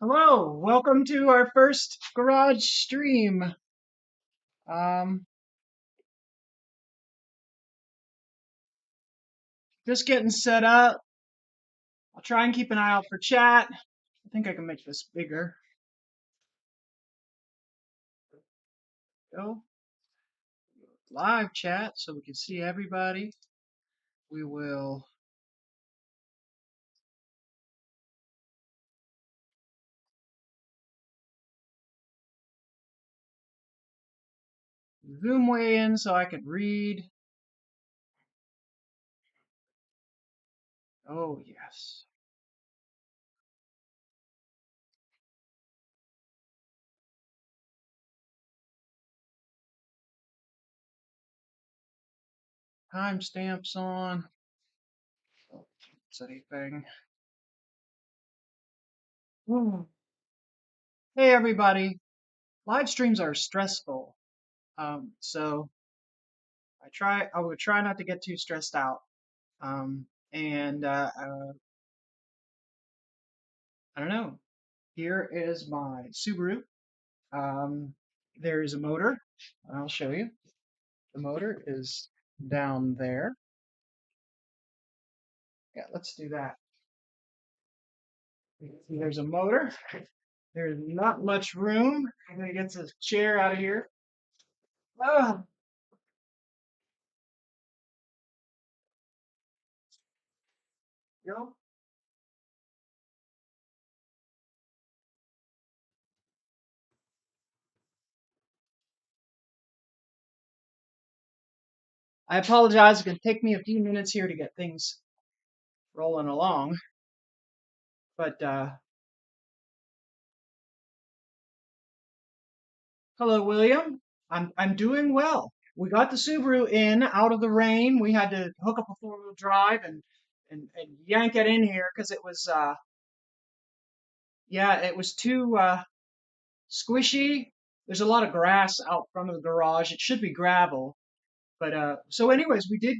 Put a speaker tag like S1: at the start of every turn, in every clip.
S1: Hello, welcome to our first garage stream. Um, just getting set up. I'll try and keep an eye out for chat. I think I can make this bigger. Go live chat so we can see everybody. We will zoom way in so I can read. Oh, yes. Timestamps on. Oh, it's anything. Hmm. Hey, everybody. Live streams are stressful. So I would try not to get too stressed out. And I don't know. Here is my Subaru. Um, there is a motor. I'll show you. The motor is down there. Yeah, let's do that. There's a motor. There's not much room. I'm gonna get this chair out of here. Ah, go. I apologize. It's gonna take me a few minutes here to get things rolling along. But hello, William. I'm doing well. We got the Subaru in out of the rain. We had to hook up a four-wheel drive and yank it in here because it was yeah, it was too squishy. There's a lot of grass out front of the garage. It should be gravel. But so anyways, we did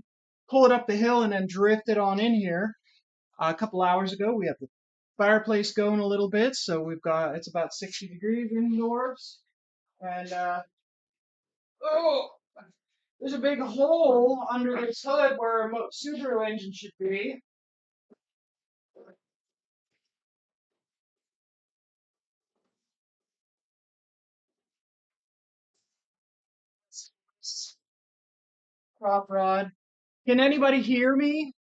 S1: pull it up the hill and then drift it on in here a couple hours ago. We have the fireplace going a little bit, so we've got it's about 60 degrees indoors. And oh, there's a big hole under this hood where a Subaru engine should be. Prop rod. Can anybody hear me?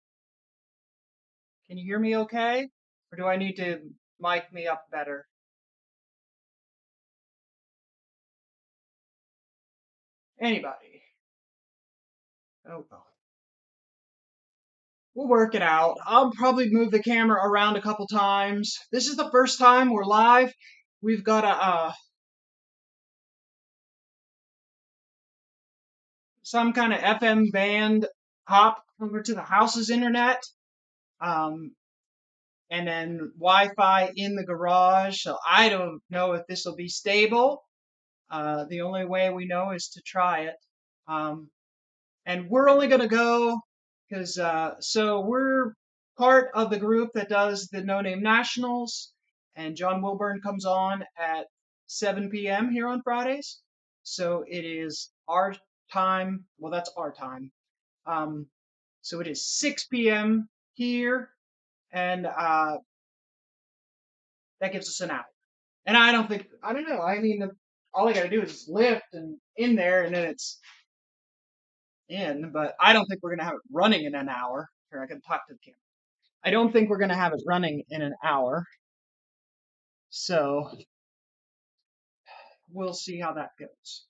S1: Can you hear me okay? Or do I need to mic me up better? Anybody? Oh, well. We'll work it out. I'll probably move the camera around a couple times. This is the first time we're live. We've got a some kind of FM band hop over to the house's internet, um, and then Wi-Fi in the garage. So I don't know if this will be stable. The only way we know is to try it. Um, and we're only going to go because so we're part of the group that does the No Name Nationals, and John Wilburn comes on at 7 p.m. here on Fridays. So it is our time. Well, that's our time. Um, so it is 6 p.m. here, and that gives us an hour. And I don't know. I mean, all I got to do is lift and in there, and then it's in, but I don't think we're going to have it running in an hour. Here, I can talk to the camera. I don't think we're going to have it running in an hour. So we'll see how that goes.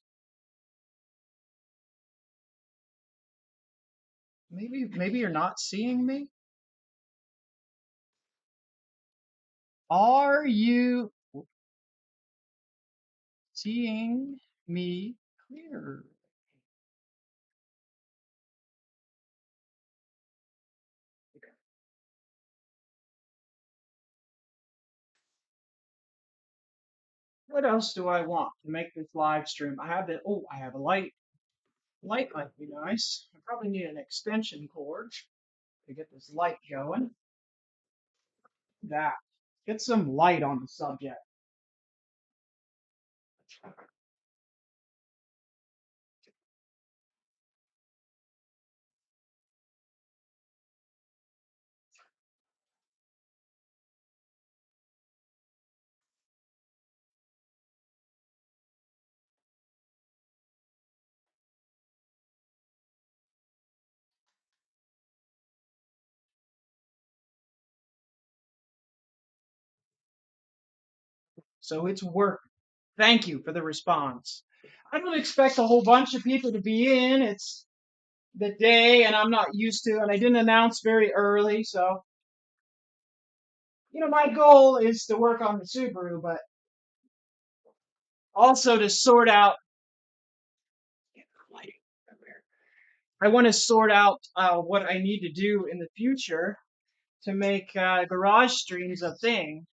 S1: Maybe you're not seeing me. Are you seeing me clear? Okay. What else do I want to make this live stream? I have the I have a light. Light might be nice. I probably need an extension cord to get this light going. That. Get some light on the subject. So it's work. Thank you for the response. I don't expect a whole bunch of people to be in. It's the day, and I'm not used to, and I didn't announce very early. So, my goal is to work on the Subaru, but also to sort out. I want to sort out what I need to do in the future to make garage streams a thing.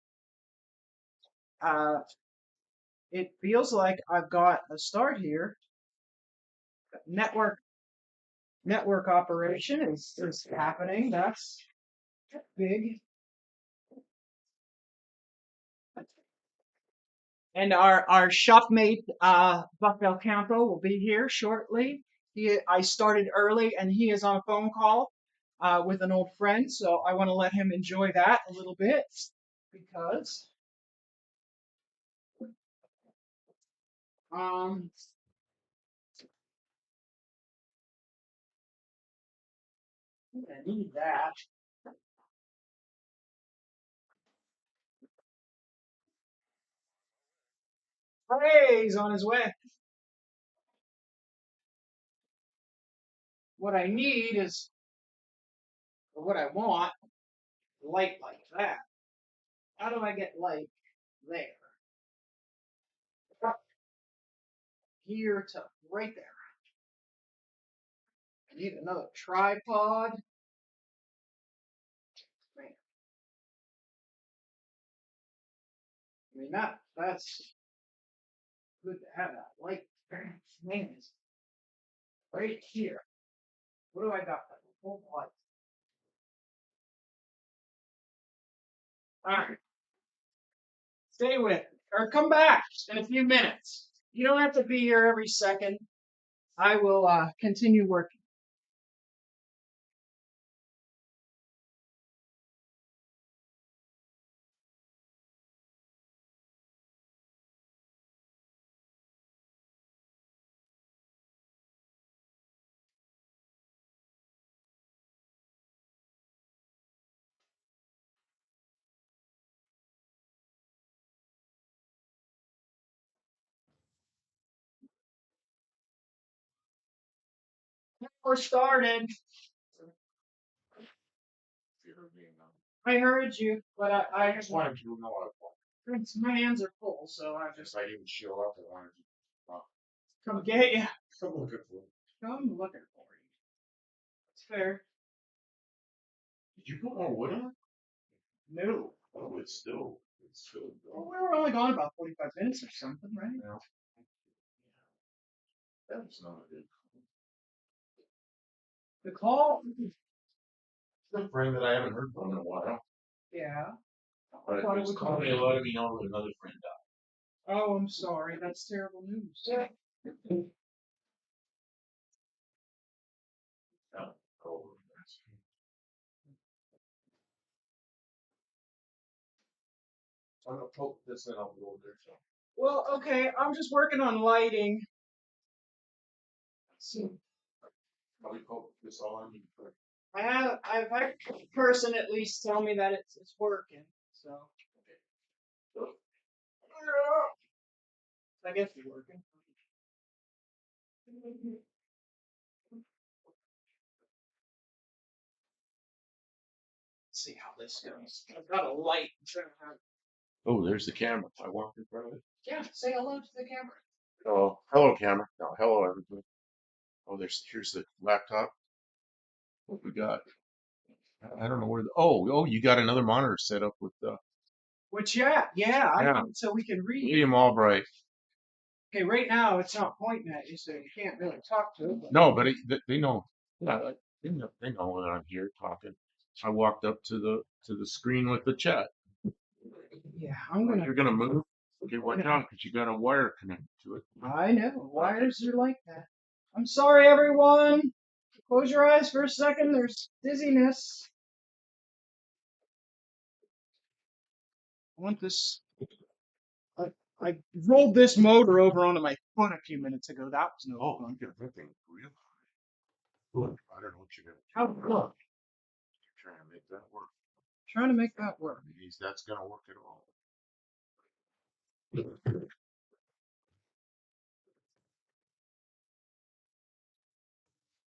S1: Uh, it feels like I've got a start here. Network operation is happening. That's big. And our shopmate Buck Del Campo will be here shortly. I started early, and he is on a phone call with an old friend, so I want to let him enjoy that a little bit because um, I need that. Hey, he's on his way. What I need is, or what I want, light like that. How do I get light there? Here to right there. I need another tripod. Man, I mean that's good to have that light. Man, it's right here. What do I got? Full light. All right, stay with me, or come back in a few minutes. You don't have to be here every second. I will continue working. We're started. I heard you, but I just wanted you to know what I want. My hands are full, so I just. If I didn't show up, I wanted to come get you. Come looking for you. Come looking for you. It's fair. Did you put more wood on? No. Oh, it's still. Well, we were only gone about 45 minutes or something, right? Yeah. That was not a good. The call. The friend that I haven't heard from in a while. Yeah. But it was calling me letting me know that another friend died. Oh, I'm sorry. That's terrible news. Yeah. No. Oh, I'm gonna poke this in up a little bit. So. Well, okay. I'm just working on lighting. So, probably poke this all on you. I've had a person at least tell me that it's working. So. Okay. I guess it's working. See how this goes. I've got a light. Oh, there's the camera. I walked in front of it. Yeah, say hello to the camera. Oh, hello, camera. No, hello, everybody. Oh, here's the laptop. What we got? I don't know where. Oh, you got another monitor set up with the. Which yeah. So we can read. William Albright. Okay, right now it's not pointing at you, so you can't really talk to it. No, but they know. Yeah, they know when I'm here talking. I walked up to the screen with the chat. Yeah, I'm gonna.
S2: You're gonna move. Okay, watch out, because you got a wire connected to it.
S1: I know. Wires are like that. I'm sorry, everyone. Close your eyes for a second. There's dizziness. I want this. I, I rolled this motor over onto my foot a few minutes ago. That was no
S2: Oh,
S1: fun.
S2: you got that thing real high. Look, I don't know what you're gonna do.
S1: How look?
S2: You're trying to make that work.
S1: Trying to make that work.
S2: Maybe that's gonna work at all.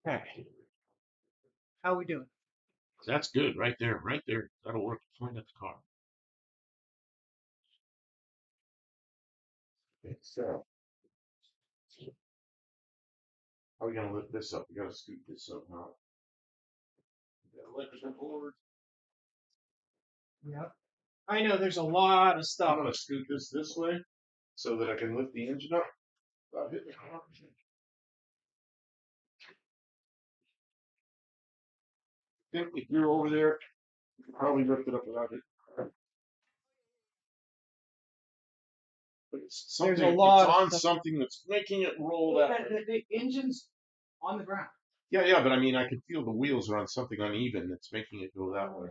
S2: Okay.
S1: How we doing?
S2: That's good, right there, right there. That'll work. Point at the car. Okay, so how are we gonna lift this up? We gotta scoot this up now. We gotta lift it forward.
S1: Yep. I know there's a lot of
S2: I'm
S1: stuff.
S2: gonna scoot this way so that I can lift the engine up without hitting the car. If you're over there, you can probably lift it up without hitting the car. But it's
S1: There's
S2: something.
S1: a
S2: It's
S1: lot of
S2: on
S1: stuff.
S2: something that's making it roll that way.
S1: The engine's on the ground.
S2: Yeah, but I mean, I can feel the wheels are on something uneven that's making it go that way.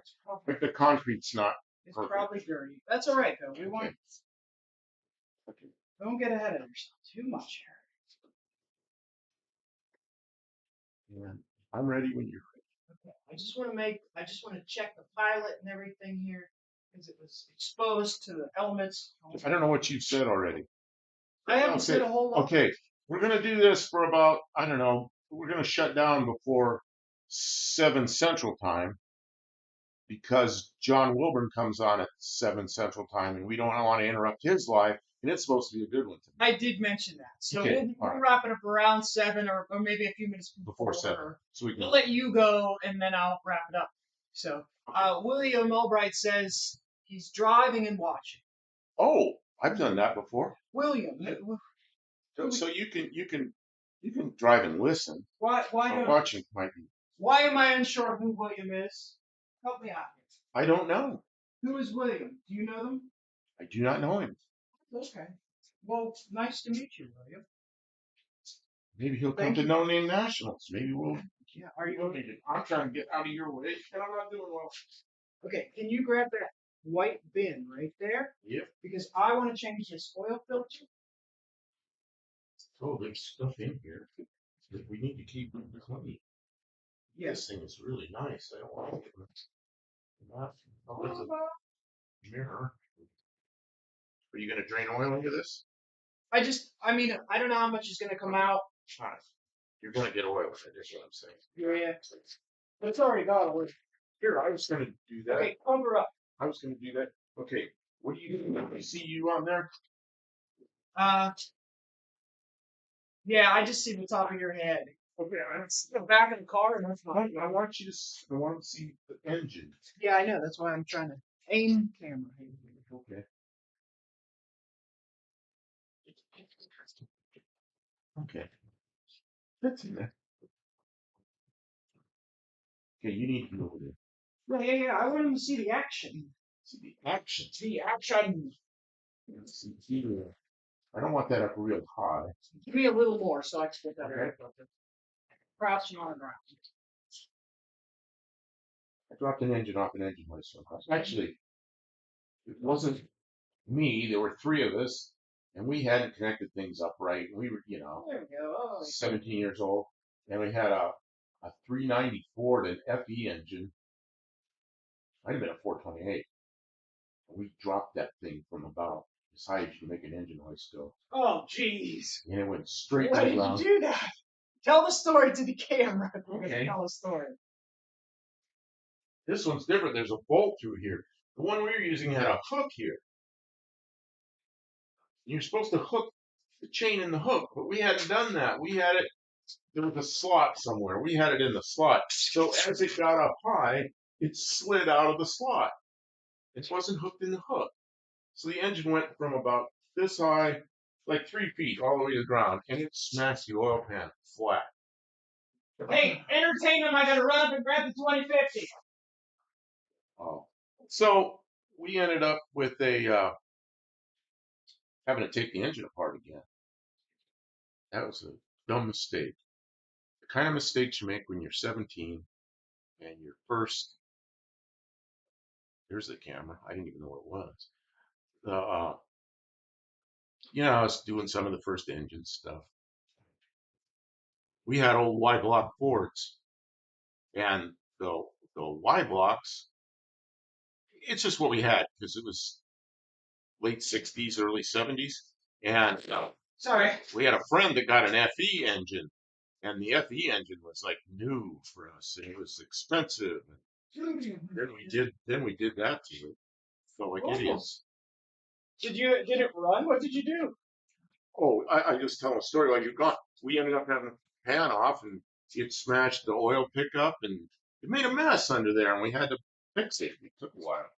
S2: Like the concrete's not
S1: It's
S2: perfect.
S1: probably dirty. That's all right though. We want.
S2: Okay.
S1: Don't get ahead of yourself too much here.
S2: Yeah. I'm ready when you're ready.
S1: Okay. I just want to check the pilot and everything here because it was exposed to the elements.
S2: I don't know what you've said already.
S1: I haven't said a whole lot.
S2: Okay, we're gonna do this for about, I don't know. We're gonna shut down before 7 Central Time because John Wilburn comes on at 7 Central Time, and we don't want to interrupt his life. And it's supposed to be a good one tonight.
S1: I did mention that. So
S2: Okay,
S1: we'll wrap it up around 7 or maybe a few minutes
S2: before 7, so we can.
S1: We'll let you go and then I'll wrap it up. So William Albright says he's driving and watching.
S2: Oh, I've done that before.
S1: William,
S2: So you can drive and listen.
S1: why don't
S2: Watching might be.
S1: Why am I unsure who William is? Help me out.
S2: I don't know.
S1: Who is William? Do you know them?
S2: I do not know him.
S1: Okay. Well, nice to meet you, William.
S2: Maybe he'll come to No Name Nationals. Maybe we'll.
S1: Yeah. Are you okay?
S2: I'm trying to get out of your way, and I'm not doing well.
S1: Okay. Can you grab that white bin right there?
S2: Yep.
S1: Because I want to change this oil filter.
S2: Oh, there's stuff in here that we need to keep clean.
S1: Yes.
S2: This thing is really nice. I don't want it. Oh, there's a mirror. Are you going to drain oil into this?
S1: I don't know how much is going to come out.
S2: You're going to get oil in it, is what I'm saying.
S1: Yeah. But it's already got oil.
S2: Here, I was going to do that.
S1: Okay, cover up.
S2: I was going to do that. Okay, what do you do? I see you on there?
S1: Yeah, I just see the top of your head.
S2: Okay,
S1: It's the back of the car, and that's fine.
S2: I want you to. I want to see the engine.
S1: Yeah, I know. That's why I'm trying to aim camera.
S2: Okay. Okay. That's in there. Okay, you need to go over there.
S1: Yeah. I want him to see the action.
S2: See the action.
S1: See the action.
S2: I don't want that up real high.
S1: Give me a little more so I can get that
S2: Okay.
S1: air filter. Crouching on the ground.
S2: I dropped an engine off an engine hoist. Actually, it wasn't me. There were 3 of us, and we hadn't connected things up right. We were,
S1: There we go.
S2: 17 years old, and we had a 390 Ford and FE engine. Might have been a 428. We dropped that thing from about as high as you can make an engine hoist go.
S1: Oh, jeez.
S2: And it went straight
S1: Why
S2: to the
S1: did
S2: ground.
S1: you do that? Tell the story to the camera.
S2: Okay.
S1: Tell the story.
S2: This one's different. There's a bolt through here. The one we were using had a hook here. You're supposed to hook the chain in the hook, but we hadn't done that. We had it, there was a slot somewhere. We had it in the slot. So as it got up high, it slid out of the slot. It wasn't hooked in the hook. So the engine went from about this high, like 3 feet, all the way to the ground, and it smashed the oil pan flat.
S1: Hey, entertain them. I gotta run up and grab the 2050.
S2: Oh. So we ended up with having to take the engine apart again. That was a dumb mistake. The kind of mistakes you make when you're 17 and your first. Here's the camera. I didn't even know what it was. I was doing some of the first engine stuff. We had old Y block Fords, and the Y blocks. It's just what we had because it was late 60s, early 70s, and
S1: Sorry.
S2: we had a friend that got an FE engine, and the FE engine was like new for us, and it was expensive. Then we did that to it. Felt like idiots.
S1: Did it run? What did you do?
S2: Oh, I just tell a story while you're gone. We ended up having a pan off, and it smashed the oil pickup, and it made a mess under there, and we had to fix it. It took a while.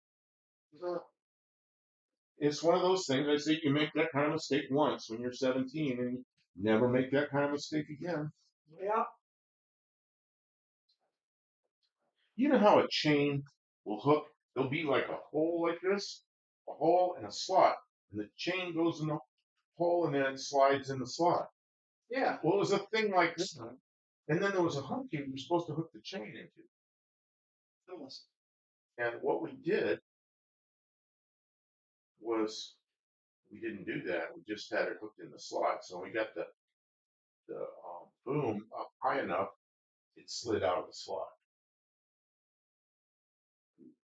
S2: It's one of those things. I say you make that kind of mistake once when you're 17, and you never make that kind of mistake again.
S1: Yeah.
S2: You know how a chain will hook? There'll be like a hole like this, a hole and a slot, and the chain goes in the hole and then it slides in the slot.
S1: Yeah.
S2: Well, it was a thing like this, and then there was a hook you were supposed to hook the chain into.
S1: Almost.
S2: And what we did was we didn't do that. We just had it hooked in the slot. So we got the boom up high enough, it slid out of the slot.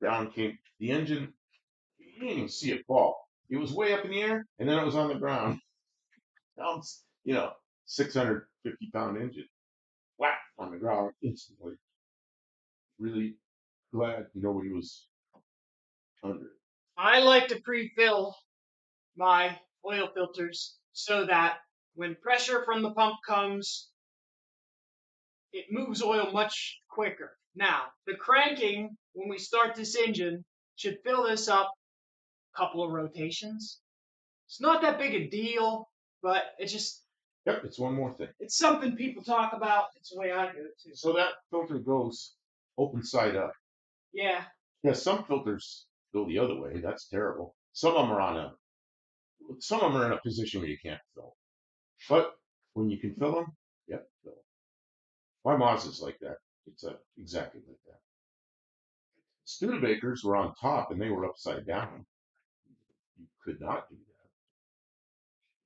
S2: Down came the engine. You didn't even see it fall. It was way up in the air, and then it was on the ground. Down, 650-pound engine, whack on the ground instantly. Really glad nobody was under it.
S1: I like to pre-fill my oil filters so that when pressure from the pump comes, it moves oil much quicker. Now, the cranking, when we start this engine, should fill this up a couple of rotations. It's not that big a deal, but
S2: Yep, it's one more thing.
S1: it's something people talk about. It's the way I do it too.
S2: So that filter goes open side up.
S1: Yeah.
S2: Yeah, some filters go the other way. That's terrible. Some of them are in a position where you can't fill. But when you can fill them, yep, fill them. My Mazda's like that. It's exactly like that. Studebakers were on top and they were upside down. You could not do that.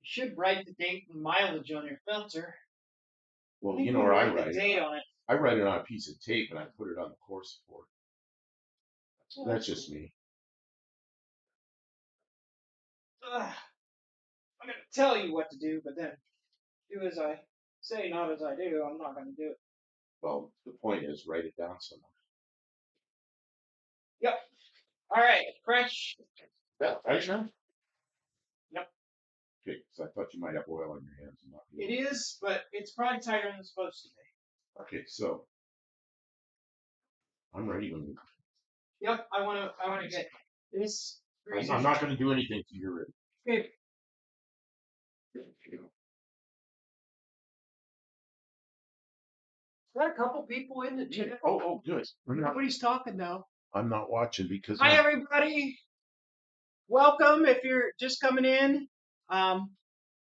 S1: You should write the date and mileage on your filter.
S2: Well, you know where I write
S1: the date on it.
S2: I write it on a piece of tape and I put it on the core support. That's just me.
S1: I'm going to tell you what to do, but then do as I say, not as I do. I'm not going to do it.
S2: Well, the point is, write it down somewhere.
S1: Yep. All right. Fresh.
S2: That right now?
S1: Yep.
S2: Okay, so I thought you might have oil on your hands. And not
S1: It is, but it's probably tighter than it's supposed to be.
S2: Okay, so I'm ready when you.
S1: Yep. I want to get this.
S2: I'm not going to do anything till you're ready.
S1: Okay. Got a couple people in the chat.
S2: Oh, good.
S1: Nobody's talking though.
S2: I'm not watching because.
S1: Hi, everybody. Welcome. If you're just coming in,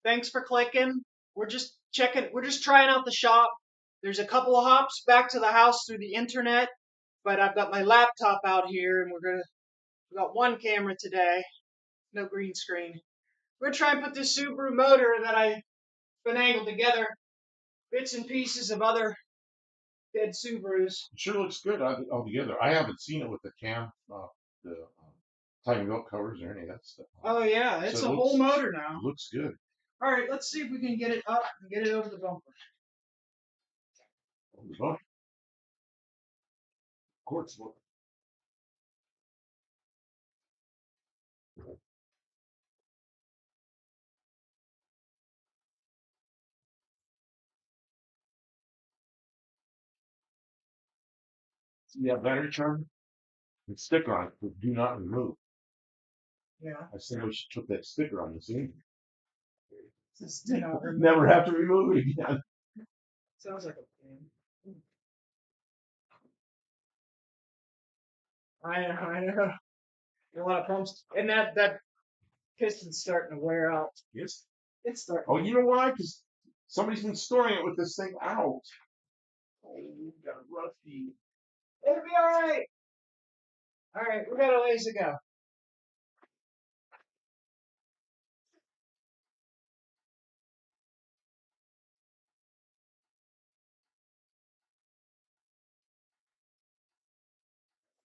S1: thanks for clicking. We're just checking. We're just trying out the shop. There's a couple of hops back to the house through the internet, but I've got my laptop out here, and we got one camera today, no green screen. We're gonna try and put this Subaru motor that I've finagled together, bits and pieces of other dead Subarus.
S2: It sure looks good altogether. I haven't seen it with the the timing belt covers or any of that stuff.
S1: Oh yeah, it's a whole motor now.
S2: It looks good.
S1: All right, let's see if we can get it up and get it over the bumper.
S2: Over the bumper. Of course. See that battery charger? The sticker on it, but do not remove.
S1: Yeah.
S2: I said we should put that sticker on this engine.
S1: Never
S2: Never have to remove it again.
S1: Sounds like a plan. I know. A lot of pumps, and that piston's starting to wear out.
S2: Yes.
S1: It's starting.
S2: Oh, you know why? Because somebody's been storing it with this thing out. Oh, we got a rusty.
S1: It'll be all right. All right, we got a ways to go.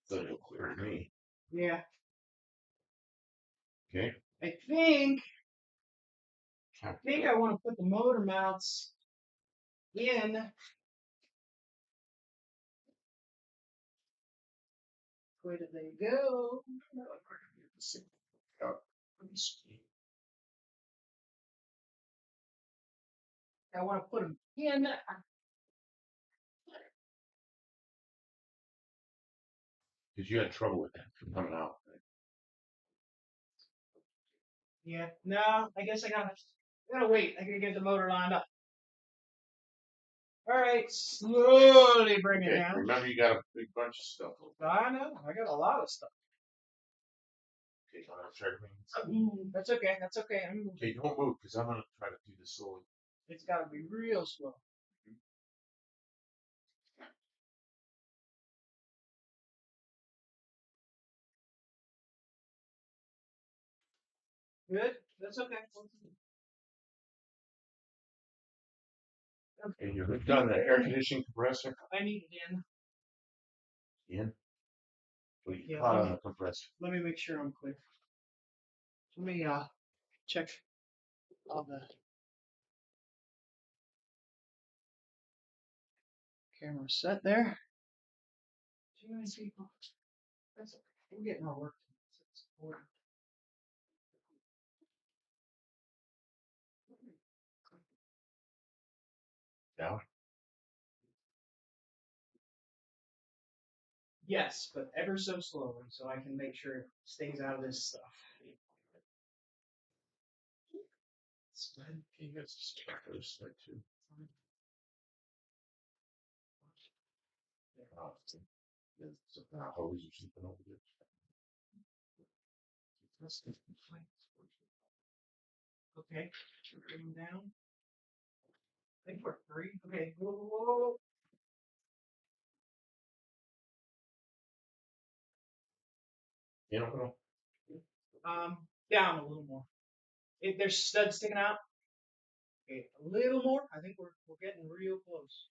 S2: So it'll clear to me.
S1: Yeah,
S2: Okay.
S1: I think I want to put the motor mounts in. Where did they go? I want to put them in.
S2: Because you had trouble with that coming out.
S1: Yeah, no, I guess I gotta wait. I gotta get the motor lined up. All right, slowly bring it
S2: Okay.
S1: down.
S2: Remember, you got a big bunch of stuff.
S1: I know, I got a lot of stuff.
S2: Okay, I'm gonna try to bring.
S1: That's okay. That's okay.
S2: Okay, don't move because I'm gonna try to do this slowly.
S1: It's got to be real slow. Good. That's okay.
S2: Okay, you're hooked on the air conditioning compressor.
S1: I need it in.
S2: In. Well, you
S1: Yeah,
S2: hot on the compressor.
S1: let me make sure I'm clear. Let me check all the camera set there. Too many people. That's okay. We're getting our work done.
S2: Now.
S1: Yes, but ever so slowly, so I can make sure it stays out of this stuff.
S2: Okay, you guys just check this side too. Hose or something over there.
S1: Okay, bring them down. I think we're three. Okay, whoa, whoa,
S2: You know,
S1: whoa. Down a little more. There's studs sticking out. Okay, a little more. I think we're getting real close.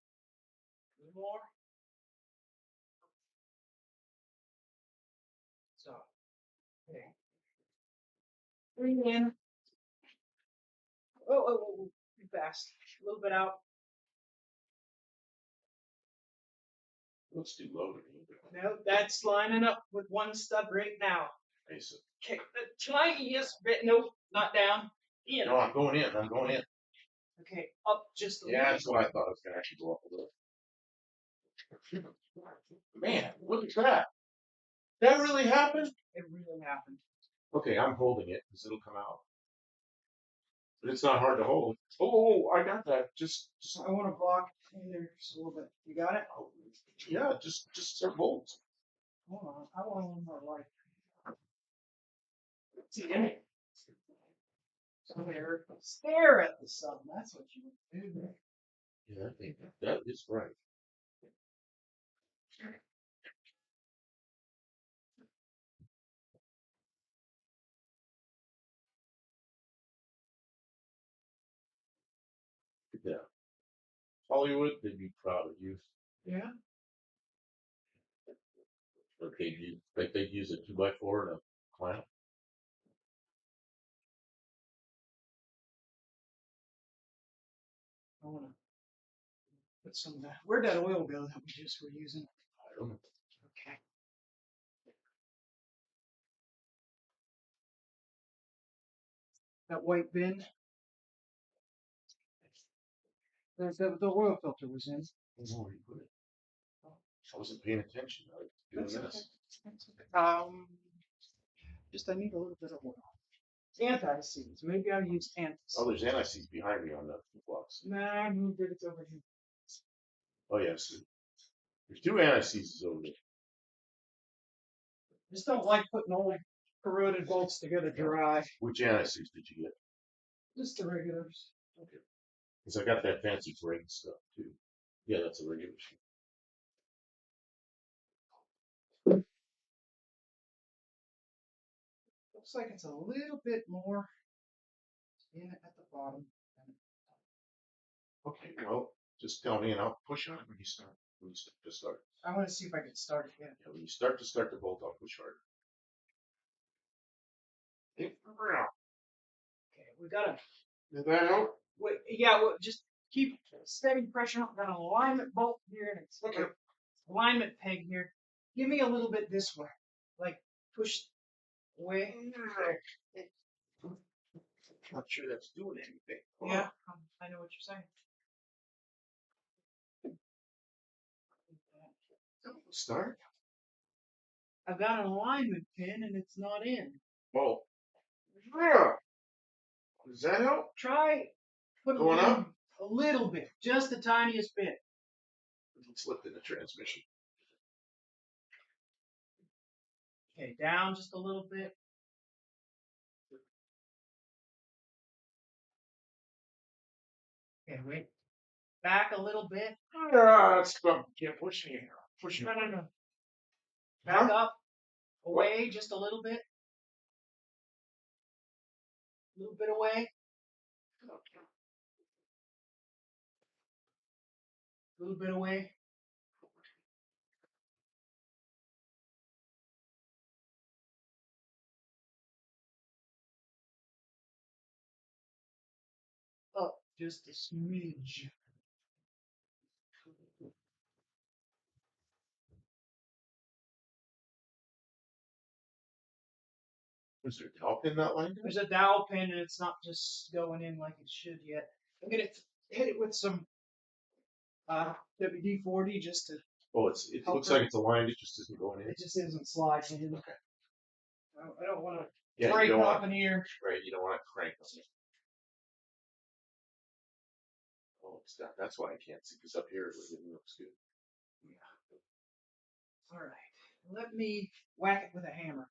S1: A little more. So, okay. Bring in. Oh, too fast. A little bit out.
S2: looks too low to me.
S1: No, that's lining up with one stud right now.
S2: Basic.
S1: Okay, the tiniest bit. Nope, not down. In.
S2: No, I'm going in. I'm going in.
S1: Okay, up just a
S2: Yeah,
S1: little.
S2: that's what I thought. I was gonna actually go up a little. Man, look at that. That really happened?
S1: It really happened.
S2: Okay, I'm holding it because it'll come out. But it's not hard to hold. Oh, I got that. Just
S1: I want to block in there just a little bit. You got it?
S2: yeah, just start bolts.
S1: Hold on. I want a little more light. See, stare at the sun. That's what you want to do.
S2: Yeah, I think that is right. Yeah. Hollywood, they'd be proud of you.
S1: Yeah.
S2: Like they'd use a 2x4 and a clamp.
S1: I want to put some of that. Where'd that oil go that we just were using?
S2: I don't know.
S1: Okay. That white bin. The oil filter was in.
S2: I don't know where you put it. I wasn't paying attention. I was doing
S1: That's
S2: this.
S1: okay. That's okay. Just I need a little bit of oil. Anti-seize. Maybe I'll use anti-seize.
S2: Oh, there's anti-seize behind me on the blocks.
S1: Nah, I moved it. It's over here.
S2: Oh yes, there's two anti-seizes over there.
S1: Just don't like putting oil corroded bolts to get it dry.
S2: Which anti-seize did you get?
S1: Just the regulars.
S2: Okay. Because I got that fancy brake stuff too. Yeah, that's a regular shoe.
S1: Looks like it's a little bit more in at the bottom.
S2: Okay, well, just tell me and I'll push on it when you start. When you start to start.
S1: I want to see if I can start it again.
S2: Yeah, when you start the bolt, I'll push harder.
S1: Okay, we gotta
S2: Did that help?
S1: wait. Yeah, well, just keep steady pressure on that alignment bolt here and it's
S2: Okay.
S1: alignment peg here. Give me a little bit this way, like push away.
S2: Not sure that's doing anything.
S1: Yeah, I know what you're saying.
S2: Start.
S1: I've got an alignment pin and it's not in.
S2: Oh. Yeah. Does that help?
S1: Try putting
S2: Going
S1: it in
S2: up?
S1: a little bit, just the tiniest bit.
S2: It's lifting the transmission.
S1: Okay, down just a little bit. Okay, wait. Back a little bit.
S2: Ah, stop. Can't push me. Push me.
S1: No. Back up. Away just a little bit. A little bit away. A little bit away. Up just a smidge.
S2: Was there help in that line?
S1: There's a dowel pin and it's not just going in like it should yet. I'm gonna hit it with some WD-40 just to.
S2: Oh, it looks like it's aligned. It just isn't going in.
S1: It just isn't sliding in.
S2: Okay.
S1: I don't want to
S2: Yeah,
S1: break
S2: you don't
S1: off
S2: want,
S1: an ear.
S2: right. You don't want to crank them. Oh, it's not. That's why I can't see. Because up here it looks good.
S1: Yeah. All right. Let me whack it with a hammer.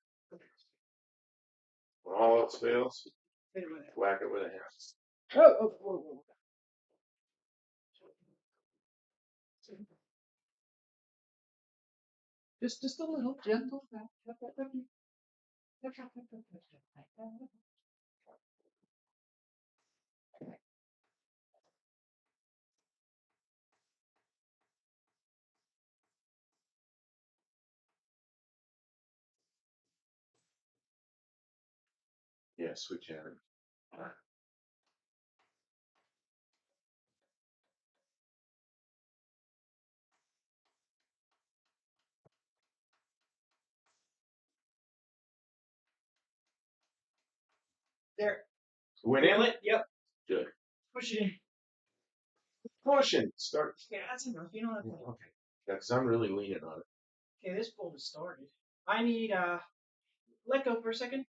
S2: When all else fails,
S1: Hit it with it.
S2: whack it with a hammer.
S1: Whoa. Just a little gentle.
S2: Yeah, switch hammer.
S1: There.
S2: Went in?
S1: It? Yep.
S2: Good.
S1: Push it in.
S2: Pushing. Start.
S1: Yeah, that's enough. You don't have to.
S2: Okay. Yeah, because I'm really leaning on it.
S1: Okay, this bolt is started. I need let go for a second.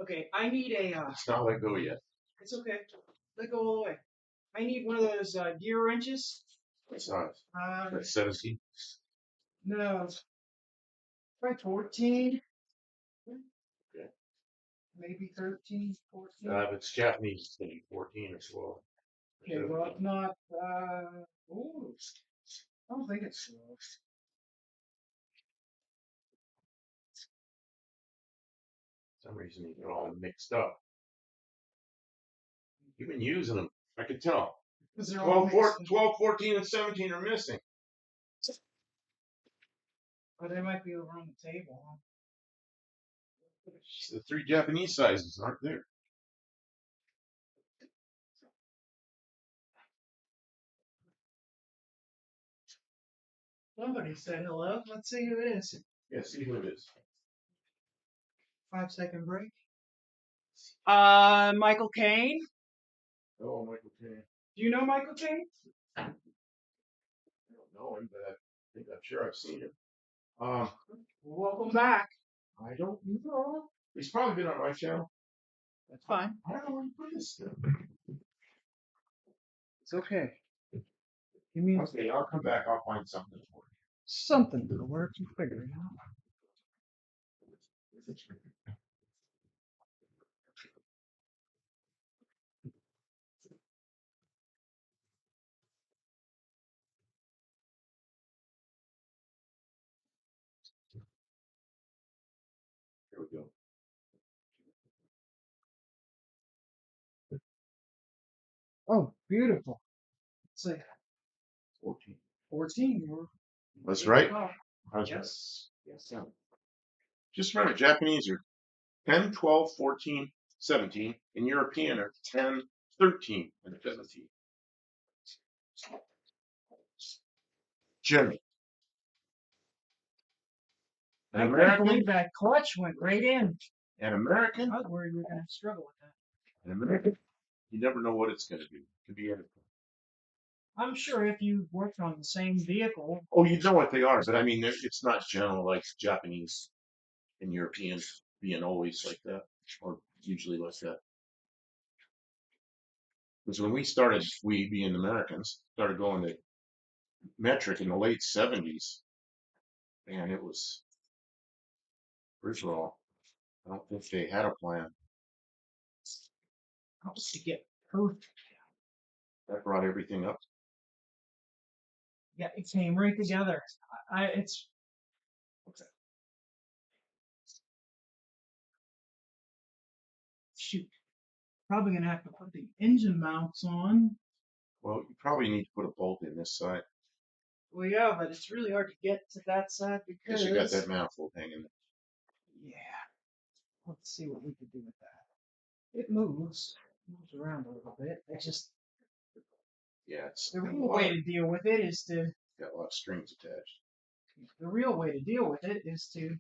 S1: Okay, I need a
S2: It's not let go yet.
S1: it's okay. Let go all the way. I need one of those gear wrenches.
S2: It's not. That's 17.
S1: No. Probably 14.
S2: Okay.
S1: Maybe 13, 14.
S2: If it's Japanese, it's going to be 14 or 12.
S1: Okay, well, if not, ooh, I don't think it's 12.
S2: For some reason, they're all mixed up. You've been using them. I can tell.
S1: 'Cause they're all
S2: 12, 14, and 17 are missing.
S1: Or they might be over on the table, huh?
S2: The 3 Japanese sizes aren't there.
S1: Somebody said hello. Let's see who it is.
S2: Yeah, see who it is.
S1: 5-second break. Michael Caine.
S2: Oh, Michael Caine.
S1: Do you know Michael Caine?
S2: I don't know him, but I'm sure I've seen him.
S1: Welcome back.
S2: I don't know. He's probably been on my channel.
S1: That's fine.
S2: I don't know where you put this stuff.
S1: It's okay. Give me
S2: Okay, I'll come back. I'll find something for you.
S1: something to work and figure it out.
S2: Here we go.
S1: Oh, beautiful. It's like
S2: 14.
S1: 14.
S2: That's right.
S1: Yes. Yes.
S2: Yeah. Just remember, Japanese are 10, 12, 14, 17, and European are 10, 13, and 17. Generally.
S1: I can't believe that clutch went right in.
S2: An American,
S1: I was worried we were going to struggle with that.
S2: an American, you never know what it's going to do. It could be anything.
S1: I'm sure if you worked on the same vehicle.
S2: Oh, you know what they are, but I mean, it's not general like Japanese and European being always like that, or usually like that. Because when we being Americans, started going to metric in the late 70s, and it was, first of all, I don't think they had a plan.
S1: Helps to get perfect.
S2: That brought everything up.
S1: Yeah, it came right together. It's what's that? Shoot. Probably gonna have to put the engine mounts on.
S2: Well, you probably need to put a bolt in this side.
S1: Well, yeah, but it's really hard to get to that side
S2: Because
S1: because
S2: you got that manifold hanging.
S1: yeah. Let's see what we could do with that. It moves around a little bit. It's just
S2: Yeah, it's
S1: the
S2: got
S1: real way to deal with it is to
S2: got a lot of strings attached.
S1: the real way to deal with it is to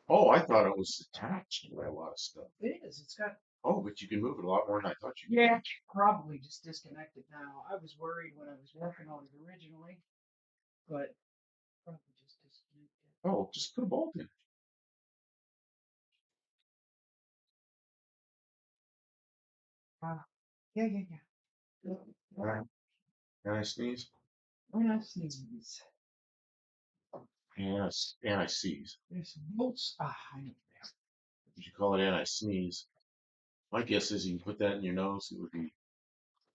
S2: Oh, I thought it was attached by a lot of stuff.
S1: it is. It's got
S2: Oh, but you can move it a lot more than I thought you could.
S1: yeah, probably just disconnected now. I was worried when I was working on it originally, but probably just disconnected.
S2: Oh, just put a bolt in.
S1: Yeah, yeah, yeah.
S2: All right. And I sneeze.
S1: When I sneeze,
S2: And I seize.
S1: there's some bolts. I know.
S2: You should call it and I sneeze. My guess is you put that in your nose, it would be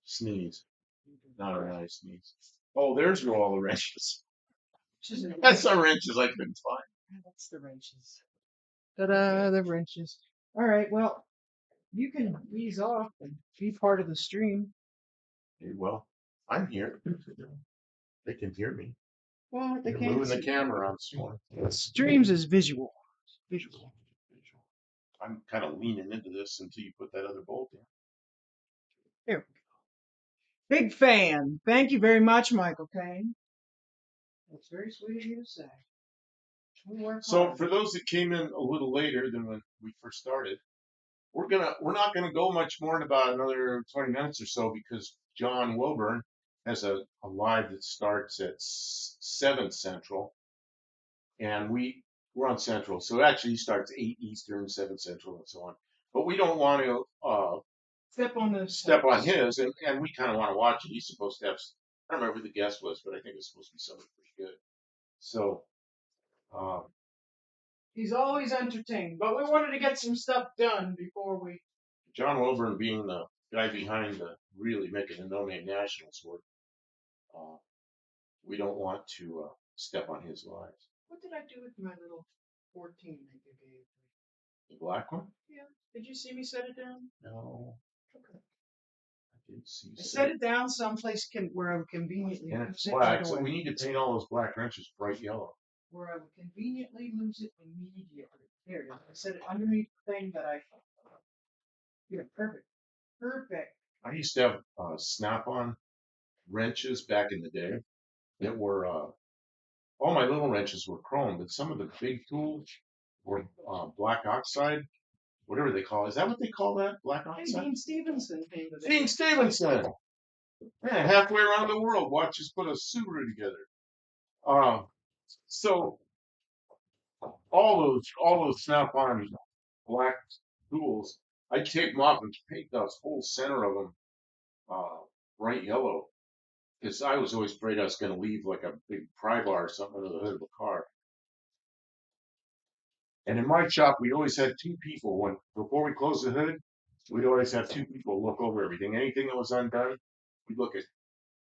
S2: sneeze, not an I sneeze. Oh, there's where all the wrenches. That's the wrenches I couldn't find.
S1: That's the wrenches. Ta-da, the wrenches. All right, well, you can ease off and be part of the stream.
S2: Okay, well, I'm here. They can hear me.
S1: Well, they
S2: You're
S1: can't
S2: moving the
S1: see.
S2: camera on storm.
S1: Streams is visual. Visual.
S2: I'm kind of leaning into this until you put that other bolt in.
S1: There we go. Big fan. Thank you very much, Michael Kane. That's very sweet of you to say. We work
S2: So
S1: hard.
S2: for those that came in a little later than when we first started, we're not gonna go much more in about another 20 minutes or so because John Wilburn has a live that starts at 7 Central, and we're on Central, so actually he starts 8 Eastern, 7 Central, and so on. But we don't want to step on his, and we kind of want to watch it. He's supposed to have, I don't remember who the guest was, but I think it's supposed to be somebody pretty good. So um,
S1: He's always entertained, but we wanted to get some stuff done before we.
S2: John Wilburn being the guy behind the really making the No Name Nationals work, uh, we don't want to step on his lives.
S1: What did I do with my little 14 that you gave me?
S2: The black one?
S1: Yeah. Did you see me set it down?
S2: No. Okay. I did see.
S1: I set it down someplace where I would conveniently
S2: And
S1: lose
S2: it's
S1: it
S2: black,
S1: right
S2: so
S1: away.
S2: we need to paint all those black wrenches bright yellow.
S1: Where I would conveniently lose it immediately. There it is. I set it underneath the thing that I. Yeah, perfect. Perfect.
S2: I used to have snap-on wrenches back in the day that were all my little wrenches were chrome, but some of the big tools were black oxide, whatever they call it. Is that what they call that? Black
S1: Hey,
S2: oxide?
S1: Dean Stevenson came to the.
S2: Dean Stevenson. Yeah, halfway around the world, watch us put a Subaru together. So all those snap-on black tools, I take them off and paint the whole center of them bright yellow. Because I was always afraid I was going to leave like a big pry bar or something under the hood of a car. And in my shop, we always had two people. When before we closed the hood, we'd always have two people look over everything. Anything that was undone, we'd look at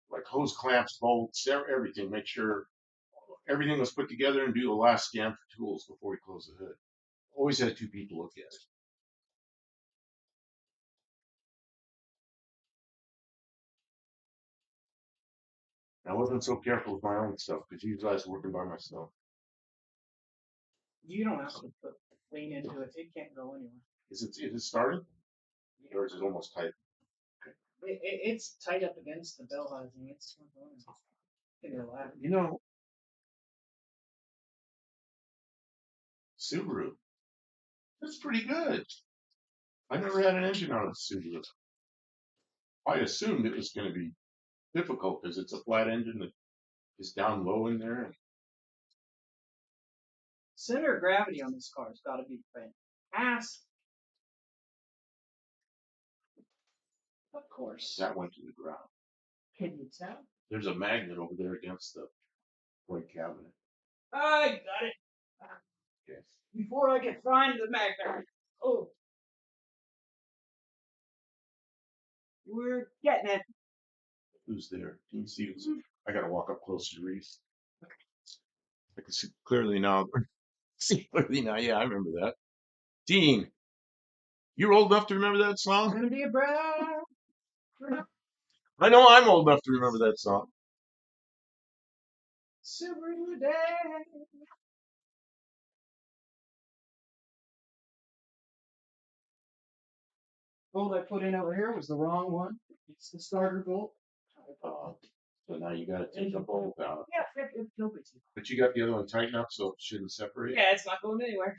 S2: like hose clamps, bolts, everything, make sure everything was put together and do the last scan for tools before we closed the hood. Always had two people look at it. I wasn't so careful with my own stuff because usually I was working by myself.
S1: You don't have to lean into it. It can't go anywhere.
S2: Is it started? Or is it almost tight?
S1: It's tight up against the bell housing. It's not going anywhere.
S2: You know, Subaru. That's pretty good. I never had an engine on a Subaru. I assumed it was going to be difficult because it's a flat engine that is down low in there.
S1: Center of gravity on this car has got to be fantastic. Of course.
S2: That went to the ground.
S1: Can you tell?
S2: There's a magnet over there against the plate cabinet.
S1: I got it.
S2: Okay.
S1: Before I can find the magnet. Oh. We're getting it.
S2: Who's there? Can you see? I got to walk up closer to Reese. I can see clearly now. See clearly now. Yeah, I remember that. Dean, you're old enough to remember that song?
S1: Gonna be a brown.
S2: I know I'm old enough to remember that song.
S1: Subaru day. Bolt I put in over here was the wrong one. It's the starter bolt.
S2: So now you got to take the bolt out.
S1: Yeah, it's no big deal.
S2: But you got the other one tightened up so it shouldn't separate?
S1: Yeah, it's not going anywhere.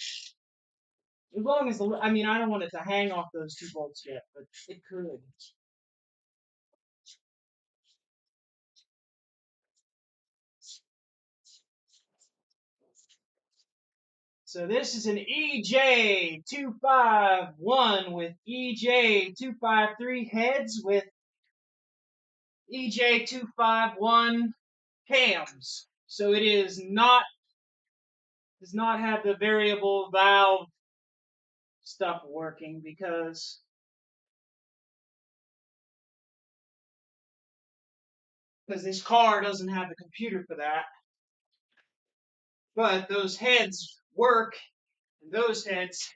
S1: As long as I mean, I don't want it to hang off those two bolts yet, but it could. So this is an EJ251 with EJ253 heads with EJ251 cams. So it is not does not have the variable valve stuff working because this car doesn't have the computer for that. But those heads work, and those heads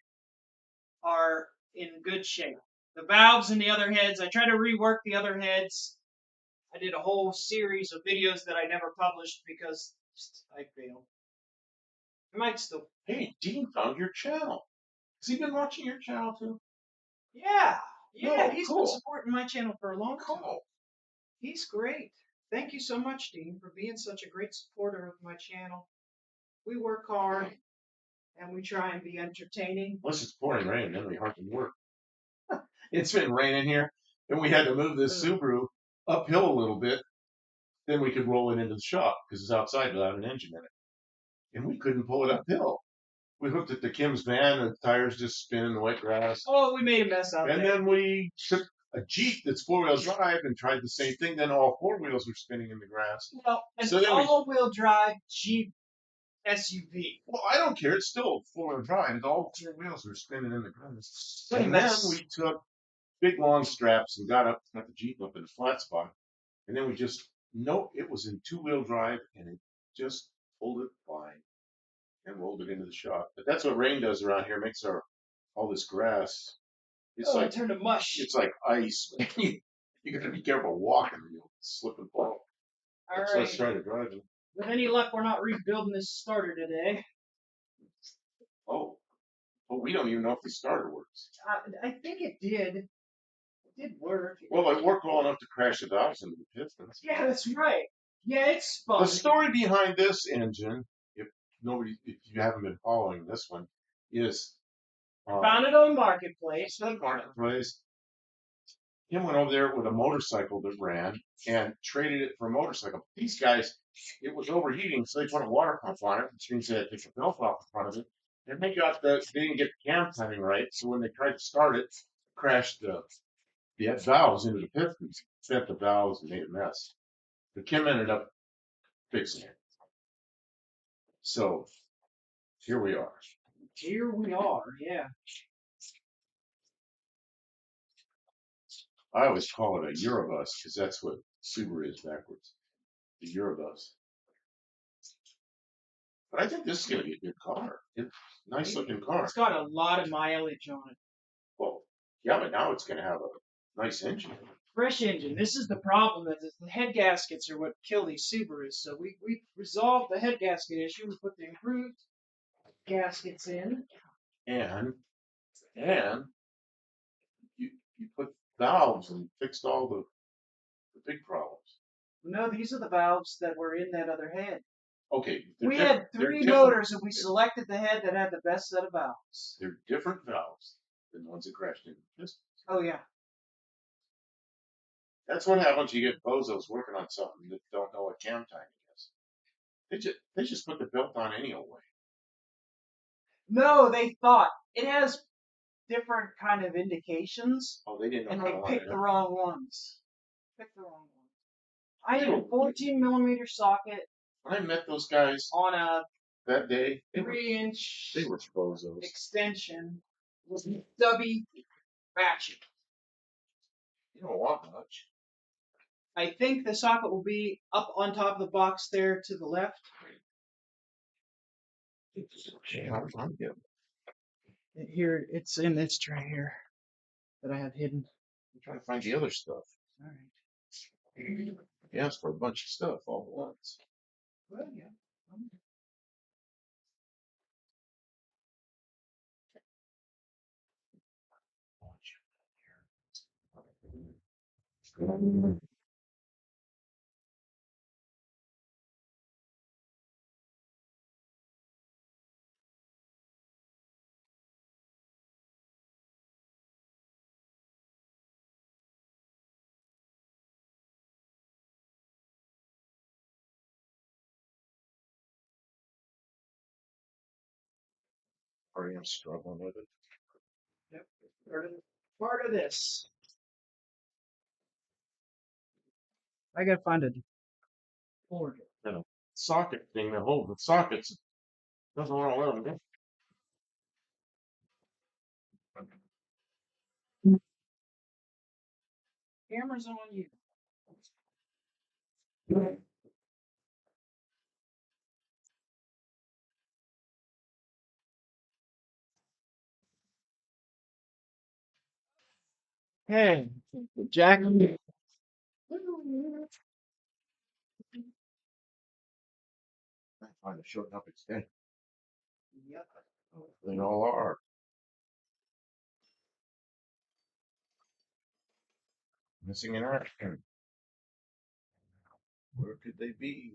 S1: are in good shape. The valves in the other heads, I tried to rework the other heads. I did a whole series of videos that I never published because I failed. I might still.
S2: Hey, Dean found your channel. Has he been watching your channel too?
S1: Yeah,
S2: Oh,
S1: he's
S2: cool.
S1: been supporting my channel for a long time.
S2: Cool.
S1: He's great. Thank you so much, Dean, for being such a great supporter of my channel. We work hard, and we try and be entertaining.
S2: Unless it's pouring rain, then we hardly work. It's been raining here, and we had to move this Subaru uphill a little bit. Then we could roll it into the shop because it's outside without an engine in it. And we couldn't pull it uphill. We hooked it to Kim's van, and the tires just spinning in the wet grass.
S1: Oh, we made a mess out
S2: And
S1: there.
S2: then we took a Jeep that's four-wheel drive and tried the same thing. Then all four wheels were spinning in the grass.
S1: Well, an
S2: So then
S1: all-wheel drive Jeep SUV.
S2: Well, I don't care. It's still four-wheel drive. And all four wheels were spinning in the grass.
S1: What a
S2: And then
S1: mess.
S2: we took big long straps and got the Jeep up in a flat spot. And then we just, no, it was in two-wheel drive and it just pulled it fine and rolled it into the shop. But that's what rain does around here. It makes all this grass. It's like
S1: it turned to mush.
S2: It's like ice. You got to be careful walking. You'll slip and fall.
S1: All
S2: So let's try to drive it.
S1: With any luck, we're not rebuilding this starter today.
S2: Oh, well, we don't even know if the starter works.
S1: I think it did. It did work.
S2: Well, it worked well enough to crash the valves into the pistons.
S1: Yeah, that's right. Yeah, it's fun.
S2: The story behind this engine, if you haven't been following this one, is
S1: found it on Marketplace.
S2: Kim went over there with a motorcycle that ran and traded it for a motorcycle. These guys, it was overheating, so they put a water pump on it, which means they had to take the belt off the front of it. And they didn't get the cam timing right, so when they tried to start it, crashed the valves into the pistons, set the valves and made a mess. But Kim ended up fixing it. So here we are.
S1: Here we are. Yeah.
S2: I always call it a Eurobus because that's what Subaru is backwards. The Eurobus. But I think this is going to be a good car. It's a nice looking car.
S1: It's got a lot of mileage on it.
S2: Well, yeah, but now it's going to have a nice engine.
S1: Fresh engine. This is the problem. That the head gaskets are what kill these Subarus. So we resolved the head gasket issue. We put the improved gaskets in.
S2: And you put valves and fixed all the big problems.
S1: No, these are the valves that were in that other head.
S2: Okay.
S1: We had three motors and we selected the head that had the best set of valves.
S2: They're different valves than the ones that crashed into pistons.
S1: Oh, yeah.
S2: That's what happens. You get bozos working on something that don't know what cam timing is. They just put the belt on any old way.
S1: No, they thought it has different kind of indications.
S2: Oh, they didn't know
S1: and
S2: how to
S1: they
S2: line
S1: picked
S2: it
S1: the
S2: up.
S1: wrong ones. I had a 14 millimeter socket
S2: When I met those guys
S1: on a
S2: that day,
S1: 3-inch
S2: they were bozos.
S1: extension with a stubby ratchet.
S2: You don't want much.
S1: I think the socket will be up on top of the box there to the left.
S2: Yeah, I'm good.
S1: Here, it's in this tray here that I have hidden.
S2: I'm trying to find the other stuff.
S1: All right.
S2: You asked for a bunch of stuff all at once.
S1: Well, yeah.
S2: Already I'm struggling with it.
S1: Yep. Part of this. I gotta find a cord.
S2: And a socket thing that holds the sockets doesn't want to let them go.
S1: Camera's on you. Hey, Jack.
S2: I find a short enough extent.
S1: Yep.
S2: They all are. Missing in action. Where could they be?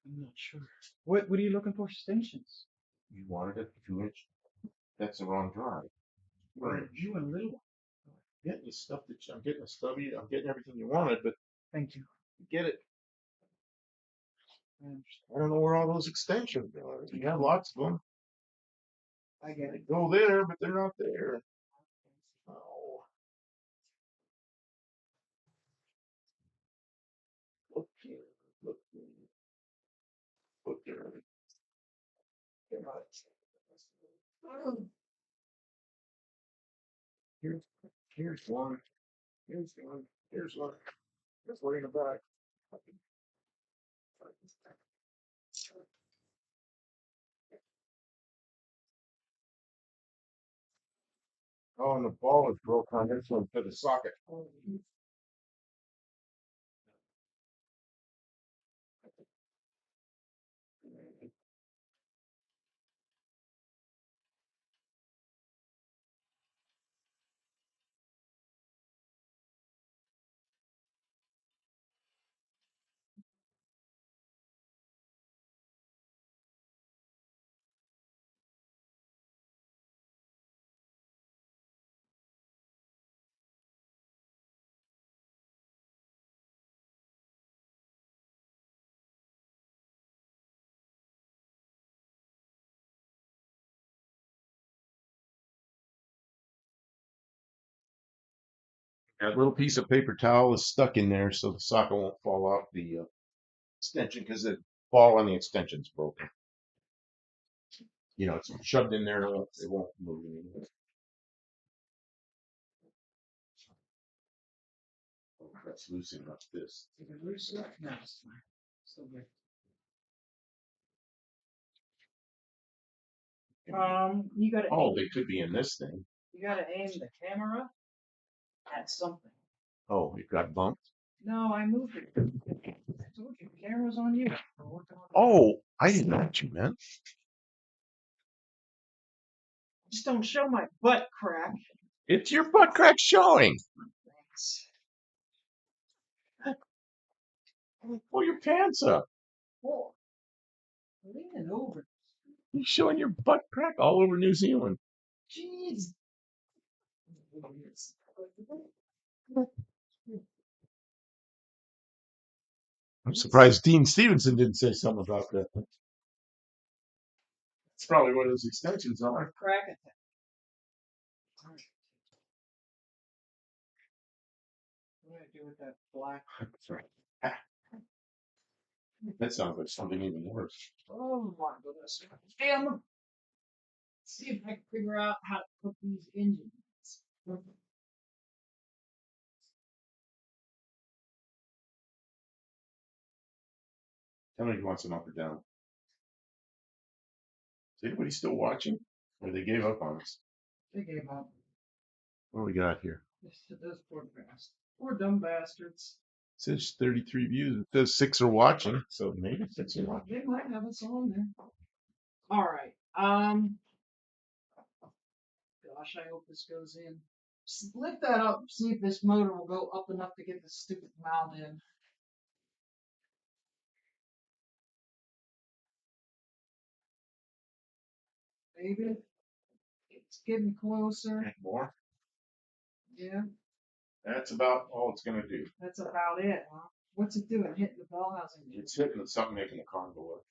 S1: I'm not sure. What are you looking for? Extensions.
S2: You wanted a 2-inch. That's the wrong drive.
S1: Right. You want a little one.
S2: Getting you stuff that I'm getting a stubby. I'm getting everything you wanted, but
S1: Thank you.
S2: you get it. I don't know where all those extensions are. You have lots of them.
S1: I get
S2: They
S1: it.
S2: go there, but they're not there. Oh. Look here. Look here. Look there. They're not. Here's, here's one. Here's one. Here's one. Here's one in the back. Oh, and the ball is broke on this one for the socket. That little piece of paper towel is stuck in there, so the socket won't fall off the extension because the ball on the extension's broken. It's shoved in there, it won't move anymore. Let's loosen up this.
S1: No, it's fine. Still good. You gotta
S2: Oh, they could be in this thing.
S1: you gotta aim the camera at something.
S2: Oh, it got bumped.
S1: No, I moved it. I told you, the camera's on you. We're working on it.
S2: Oh, I didn't know what you meant.
S1: Just don't show my butt crack.
S2: It's your butt crack showing.
S1: Thanks.
S2: Pull your pants up.
S1: Oh, leaning over.
S2: You're showing your butt crack all over New Zealand.
S1: Jeez.
S2: I'm surprised Dean Stevenson didn't say something about that. It's probably one of those extensions on it.
S1: Crack attack. What do I do with that black?
S2: That sounds like something even worse.
S1: Oh my goodness. Damn. See if I can figure out how to put these engines.
S2: Tell me if you want some up or down. Is anybody still watching? Or they gave up on us?
S1: They gave up.
S2: What do we got here?
S1: Those poor bastards. Poor dumb bastards.
S2: It says 33 views. It says 6 are watching, so maybe 6 are watching.
S1: They might have us on there. All right. Gosh, I hope this goes in. Just lift that up. See if this motor will go up enough to get this stupid mount in. Maybe it's getting closer.
S2: More?
S1: Yeah,
S2: That's about all it's going to do.
S1: that's about it, huh? What's it doing? Hitting the bell housing?
S2: It's hitting something making the car go up.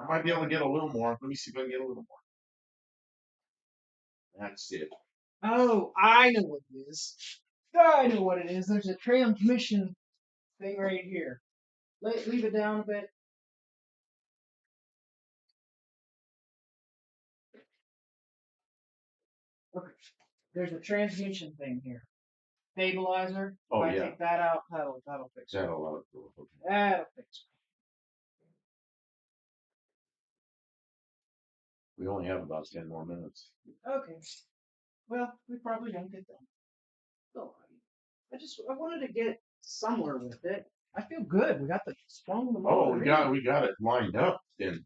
S2: I might be able to get a little more. Let me see if I can get a little more. That's it.
S1: Oh, I know what it is. I know what it is. There's a transmission thing right here. Leave it down a bit. Okay. There's a transmission thing here. Stabilizer.
S2: Oh,
S1: if I
S2: yeah.
S1: take that out, that'll fix it.
S2: That'll
S1: That'll fix
S2: We only have about 10 more minutes.
S1: it. Okay. Well, we probably don't get done. So, I wanted to get somewhere with it. I feel good. We got the sprung the
S2: Oh,
S1: motor.
S2: we got it lined up. Then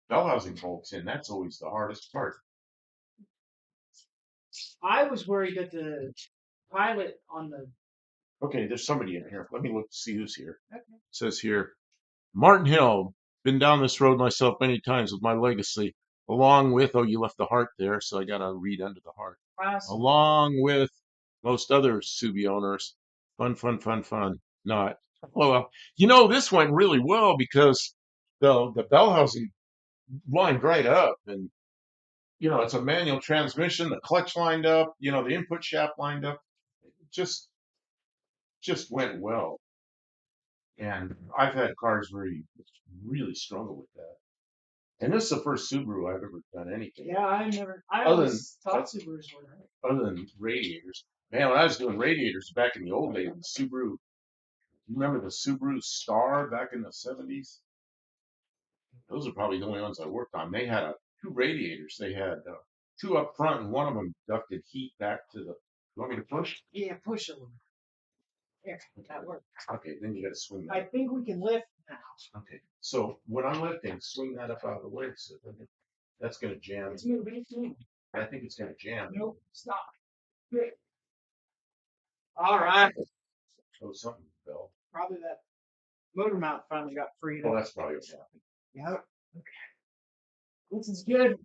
S2: bell housing bolts in. That's always the hardest part.
S1: I was worried that the pilot on the.
S2: Okay, there's somebody in here. Let me look to see who's here.
S1: Okay.
S2: It says here, Martin Hill. Been down this road myself many times with my legacy, along with, oh, you left the heart there, so I got to read under the heart.
S1: Awesome.
S2: Along with most other Subi owners. Fun, fun, fun, fun. Not. Well, this went really well because the bell housing lined right up, and it's a manual transmission. The clutch lined up. The input shaft lined up. It just went well. And I've had cars where you really struggle with that. And this is the first Subaru I've ever done anything.
S1: Yeah, I
S2: Other
S1: always thought Subarus were.
S2: Other than radiators. Man, when I was doing radiators back in the old days, the Subaru, you remember the Subaru Star back in the 70s? Those are probably the only ones I worked on. They had two radiators. They had two up front, and one of them ducted heat back to the. You want me to push?
S1: Yeah, push a little. There, that worked.
S2: Okay, then you got to swing that.
S1: I think we can lift now.
S2: Okay, so when I'm lifting, swing that up out of the way. So that's going to jam.
S1: It's moving. It's moving.
S2: I think it's going to jam.
S1: Nope, stop. Good. All right.
S2: Oh, something fell.
S1: Probably that motor mount finally got freed
S2: Oh,
S1: up.
S2: that's probably what happened.
S1: Yep. Okay. This is good.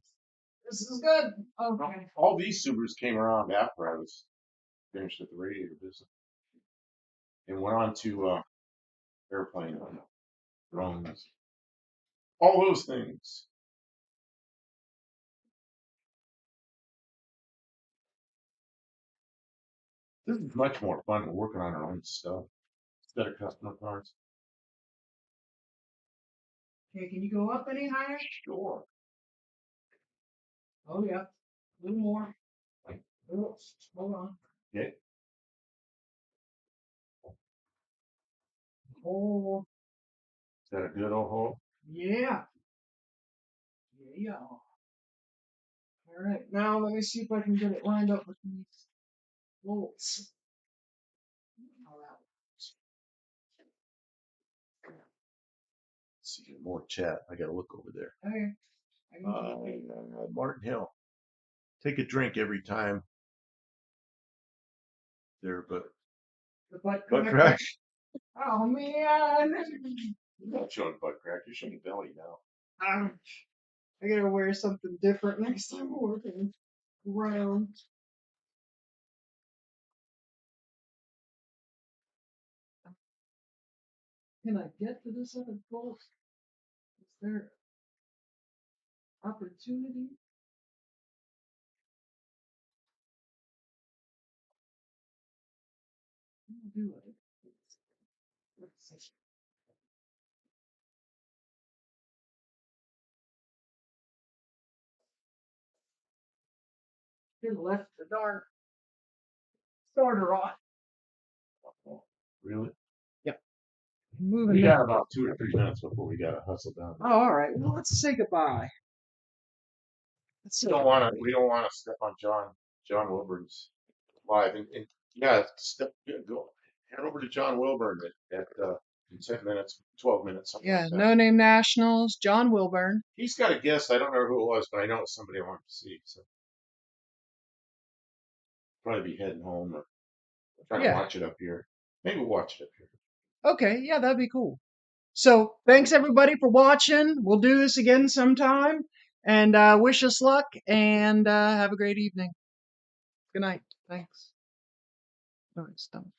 S1: This is good. Okay.
S2: All these Subarus came around after I was finished with the radiator business, and went on to airplane, drones, all those things. This is much more fun than working on our own stuff instead of customer cars.
S1: Okay, can you go up any higher?
S2: Sure.
S1: Oh yeah, a little more. Oh, hold on.
S2: Okay.
S1: Oh,
S2: Is that a good old hole?
S1: yeah. Yeah. All right, now let me see if I can get it lined up with these bolts. How that
S2: Let's see more chat. I gotta look over there.
S1: works. Okay. I can keep
S2: Martin Hill. Take a drink every time there, but
S1: the butt
S2: butt
S1: crack.
S2: crack.
S1: Oh man.
S2: You're not showing butt crack. You're showing belly now.
S1: I gotta wear something different next time we're working around. Can I get to this other bolt? Is there opportunity? I'll do it. Let's see. Should have left the darn starter on.
S2: Really?
S1: Yep.
S2: We
S1: Moving
S2: got about 2 or 3 minutes before we gotta hustle down.
S1: Oh, all right. Well, let's say goodbye. Let's
S2: We don't want to. We don't want to step on John Wilburn's live. And yeah, go head over to John Wilburn at in 10 minutes, 12 minutes, something
S1: Yeah,
S2: like that.
S1: No Name Nationals, John Wilburn.
S2: He's got a guest. I don't know who it was, but I know it's somebody I want to see. So probably be heading home or trying to
S1: Yeah.
S2: watch it up here. Maybe we'll watch it up here.
S1: Okay. Yeah, that'd be cool. So thanks everybody for watching. We'll do this again sometime. And wish us luck and have a great evening. Good night. Thanks. No, it's done.